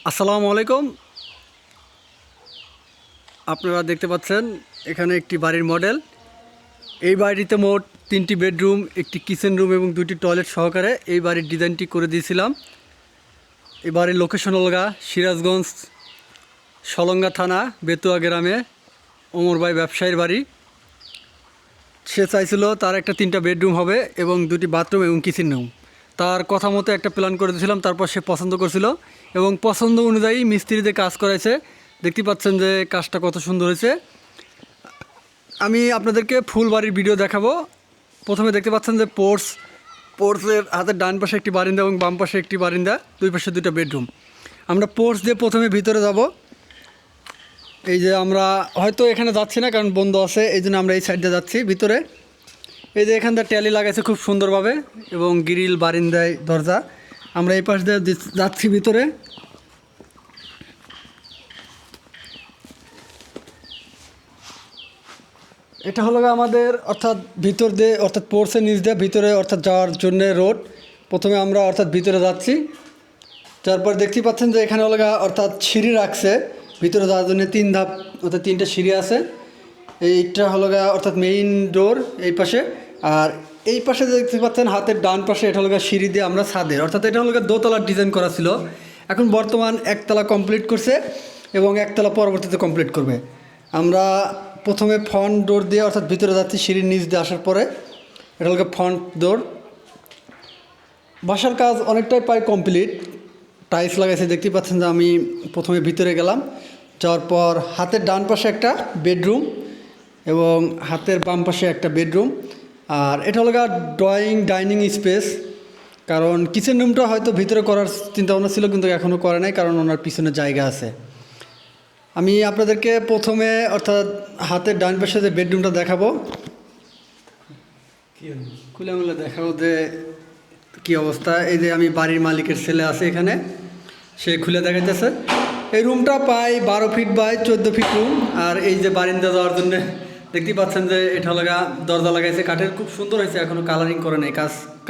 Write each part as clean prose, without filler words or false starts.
আসসালামু আলাইকুম। আপনারা দেখতে পাচ্ছেন এখানে একটি বাড়ির মডেল। এই বাড়িতে মোট 3টি বেডরুম, একটি কিচেন রুম এবং 2টি টয়লেট সহকারে এই বাড়ির ডিজাইনটি করে দিয়েছিলাম। এই বাড়ির লোকেশন হলগা সিরাজগঞ্জ সলঙ্গা থানা বেতুয়া গ্রামে ওমর ভাই ব্যবসায়ীর বাড়ি। সে চাইছিল তার একটা 3টা বেডরুম হবে এবং 2টি বাথরুম এবং কিচেন রুম। তার কথা মতো একটা প্ল্যান করে দিয়েছিলাম, তারপর সে পছন্দ করছিল এবং পছন্দ অনুযায়ী মিস্ত্রিদের কাজ করাইছে। দেখতে পাচ্ছেন যে কাজটা কত সুন্দর হয়েছে। আমি আপনাদেরকে ফুল বাড়ির ভিডিও দেখাবো। প্রথমে দেখতে পাচ্ছেন যে পোর্টসের হাতের ডান পাশে একটি বারিন্দা এবং বাম পাশে একটি বারিন্দা, দুই পাশে 2টা বেডরুম। আমরা পোর্টস দিয়ে প্রথমে ভিতরে যাব। এই যে আমরা হয়তো এখানে যাচ্ছি না কারণ বন্ধ আছে, এই জন্য আমরা এই সাইডে যাচ্ছি ভিতরে। এই যে এখানটা ট্যালি লাগাইছে খুব সুন্দরভাবে এবং গ্রিল, বারিন্দায় দরজা। আমরা এই পাশ দিয়ে যাচ্ছি ভিতরে। এটা হলো আমাদের অর্থাৎ ভিতর দিয়ে অর্থাৎ পোর্সের নিচ দিয়ে ভিতরে অর্থাৎ যাওয়ার জন্য রোড। প্রথমে আমরা অর্থাৎ ভিতরে যাচ্ছি, তারপর দেখতে পাচ্ছেন যে এখানে হলো অর্থাৎ সিঁড়ি রাখছে ভিতরে যাওয়ার জন্য 3 ধাপ অর্থাৎ 3টে সিঁড়ি আছে। এইটা হলো অর্থাৎ মেইন ডোর এই পাশে। আর এই পাশে দেখতে পাচ্ছেন হাতের ডান পাশে এটা হলো সিঁড়ি দিয়ে আমরা ছাদের অর্থাৎ এটা হলো দোতলার ডিজাইন করা ছিল। এখন বর্তমান একতলা কমপ্লিট করছে এবং একতলা পরবর্তীতে কমপ্লিট করবে। আমরা প্রথমে ফ্রন্ট ডোর দিয়ে অর্থাৎ ভিতরে যাচ্ছি সিঁড়ির নিচ দিয়ে আসার পরে। এটা হলো ফ্রন্ট ডোর। বাসার কাজ অনেকটাই প্রায় কমপ্লিট, টাইলস লাগাইছে দেখতে পাচ্ছেন যে আমি প্রথমে ভিতরে গেলাম, যাওয়ার পর হাতের ডান পাশে একটা বেডরুম এবং হাতের বাম পাশে একটা বেডরুম। আর এটা হলো ড্রয়িং ডাইনিং স্পেস, কারণ কিচেন রুমটা হয়তো ভিতরে করার চিন্তাভাবনা ছিল কিন্তু এখনও করে নাই কারণ ওনার পিছনে জায়গা আছে। আমি আপনাদেরকে প্রথমে অর্থাৎ হাতের ডান পাশে যে বেডরুমটা দেখাবো, খুলে মুলে দেখাবো যে কী অবস্থা। এই যে আমি বাড়ির মালিকের ছেলে আছে এখানে, সে খুলে দেখাইতেছে। এই রুমটা প্রায় 12 ফিট বাই 14 ফিট রুম। আর এই যে বারিন্দা যাওয়ার জন্য দেখতে পাচ্ছেন যে এটা লাগা দরজা লাগাইছে কাঠের, খুব সুন্দর হয়েছে, এখনও কালারিং করে নেই,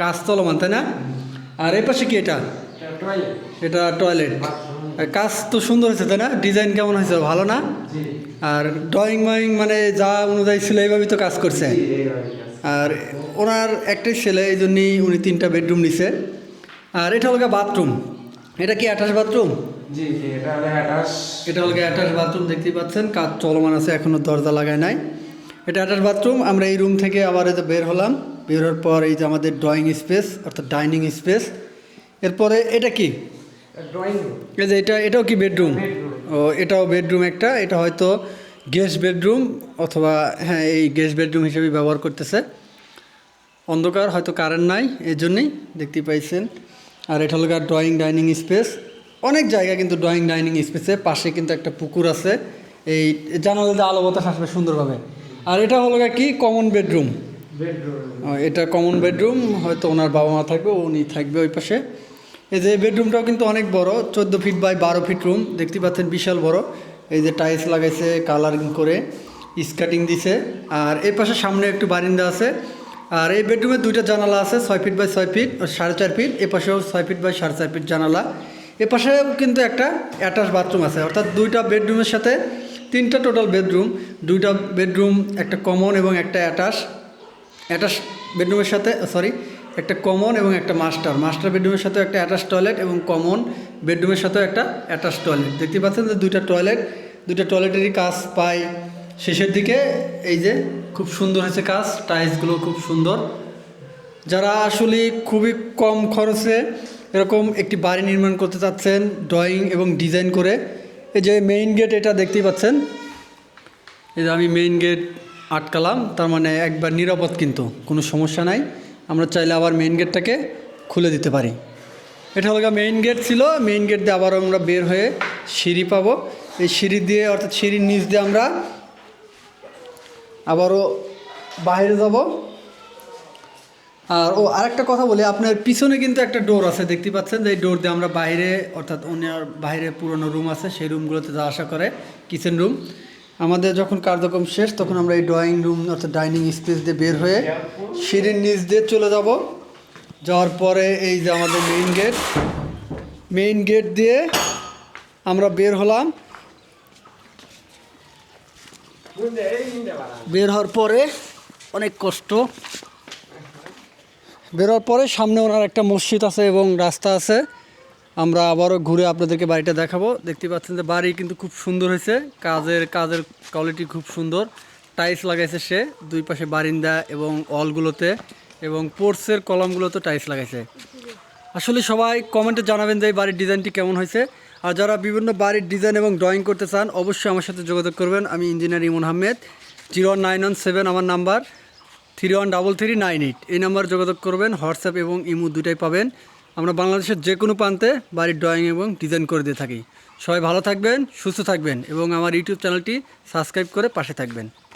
কাজ চলমান তাই না। আর এই পাশে কি এটা টয়লেট। কাজ তো সুন্দর হয়েছে তাই না, ডিজাইন কেমন হয়েছে, ভালো না? আর ড্রয়িং মানে যা অনুযায়ী ছিল এইভাবেই তো কাজ করছে। আর ওনার একটাই ছেলে, এই জন্যই উনি 3টা বেডরুম নিছে। আর এটা হলো বাথরুম। এটা কি অ্যাটাচ বাথরুম? এটা হলো অ্যাটাচ বাথরুম। দেখতেই পাচ্ছেন কাজ চলমান আছে, এখনও দরজা লাগায় নাই। এটা অ্যাটাচ বাথরুম। আমরা এই রুম থেকে আবার এই যে বের হলাম, বের হওয়ার পর এই যে আমাদের ড্রয়িং স্পেস অর্থাৎ ডাইনিং স্পেস। এরপরে এটা কি এই যে এটাও কি বেডরুম? ও, এটাও বেডরুম একটা। এটা হয়তো গেস্ট বেডরুম অথবা হ্যাঁ এই গেস্ট বেডরুম হিসেবে ব্যবহার করতেছে। অন্ধকার, হয়তো কারেন্ট নাই, এই জন্যই দেখতে পাইছেন। আর এটা হলো ড্রয়িং ডাইনিং স্পেস। অনেক জায়গা কিন্তু ড্রয়িং ডাইনিং স্পেসে পাশে কিন্তু একটা পুকুর আছে, এই জানালাতে আলো বাতাস আসবে সুন্দরভাবে। আর এটা হলো কি কমন বেডরুম। এটা কমন বেডরুম, হয়তো ওনার বাবা মা থাকবে, উনি থাকবে ওই পাশে। এই যে বেডরুমটাও কিন্তু অনেক বড়, 14 ফিট বাই 12 ফিট রুম। দেখতে পাচ্ছেন বিশাল বড়। এই যে টাইলস লাগাইছে কালারিং করে, স্কার্টিং দিছে। আর এই পাশে সামনে একটু বারিন্দা আছে। আর এই বেডরুমে 2টা জানালা আছে, 6 ফিট বাই 6 ফিট, 4.5 ফিট। এ পাশেও 6 ফিট বাই 4.5 ফিট জানালা। এ পাশেও কিন্তু একটা অ্যাটাচ বাথরুম আছে, অর্থাৎ 2টা বেডরুমের সাথে 3টা টোটাল বেডরুম। 2টা বেডরুম, একটা কমন এবং একটা অ্যাটাচ বেডরুমের সাথে একটা কমন এবং একটা মাস্টার বেডরুমের সাথে একটা অ্যাটাচ টয়লেট এবং কমন বেডরুমের সাথে একটা অ্যাটাচ টয়লেট। দেখতে পাচ্ছেন যে 2টা টয়লেটেরই কাজ পায় শেষের দিকে। এই যে খুব সুন্দর হয়েছে কাজ, টাইলসগুলো খুব সুন্দর। যারা আসলে খুবই কম খরচে এরকম একটি বাড়ি নির্মাণ করতে চাচ্ছেন ড্রয়িং এবং ডিজাইন করে, এই যে মেইন গেট এটা দেখতেই পাচ্ছেন। এই যে আমি মেইন গেট আটকালাম, তার মানে একবার নিরাপদ, কিন্তু কোনো সমস্যা নাই। আমরা চাইলে আবার মেইন গেটটাকে খুলে দিতে পারি। এটা হলো মেইন গেট ছিল। মেইন গেট দিয়ে আবারও আমরা বের হয়ে সিঁড়ি পাবো। এই সিঁড়ি দিয়ে অর্থাৎ সিঁড়ির নিচ দিয়ে আমরা আবারও বাইরে যাব। আর আরেকটা কথা বলি, আপনার পিছনে কিন্তু একটা ডোর আছে, দেখতে পাচ্ছেন যে এই ডোর দিয়ে আমরা বাইরে অর্থাৎ ওনার বাইরে পুরনো রুম আছে সেই রুমগুলোতে যাওয়া আসা করে, কিচেন রুম। আমাদের যখন কার্যক্রম শেষ তখন আমরা এই ড্রয়িং রুম অর্থাৎ ডাইনিং স্পেস দিয়ে বের হয়ে সিঁড়ির নিচ দিয়ে চলে যাব। যাওয়ার পরে এই যে আমাদের মেইন গেট দিয়ে আমরা বের হলাম। বের হওয়ার পরে অনেক কষ্ট, বের হওয়ার পরে সামনে ওনার একটা মসজিদ আছে এবং রাস্তা আছে। আমরা আবারও ঘুরে আপনাদেরকে বাড়িটা দেখাবো। দেখতে পাচ্ছেন যে বাড়ি কিন্তু খুব সুন্দর হয়েছে, কাজের কোয়ালিটি খুব সুন্দর। টাইলস লাগাইছে সে দুই পাশে বারিন্দা এবং অলগুলোতে এবং পোর্টসের কলামগুলোতে টাইলস লাগাইছে। আসলে সবাই কমেন্টে জানাবেন যে এই বাড়ির ডিজাইনটি কেমন হয়েছে। আর যারা বিভিন্ন বাড়ির ডিজাইন এবং ড্রয়িং করতে চান অবশ্যই আমার সাথে যোগাযোগ করবেন। আমি ইঞ্জিনিয়ার ইমন আহমেদ। 01917 আমার নাম্বার, 313338 এই নাম্বার যোগাযোগ করবেন। হোয়াটসঅ্যাপ এবং ইমো দুটাই পাবেন। আমরা বাংলাদেশের যে কোনো প্রান্তে বাড়ির ড্রয়িং এবং ডিজাইন করে দিয়ে থাকি। সবাই ভালো থাকবেন, সুস্থ থাকবেন এবং আমার ইউটিউব চ্যানেলটি সাবস্ক্রাইব করে পাশে থাকবেন।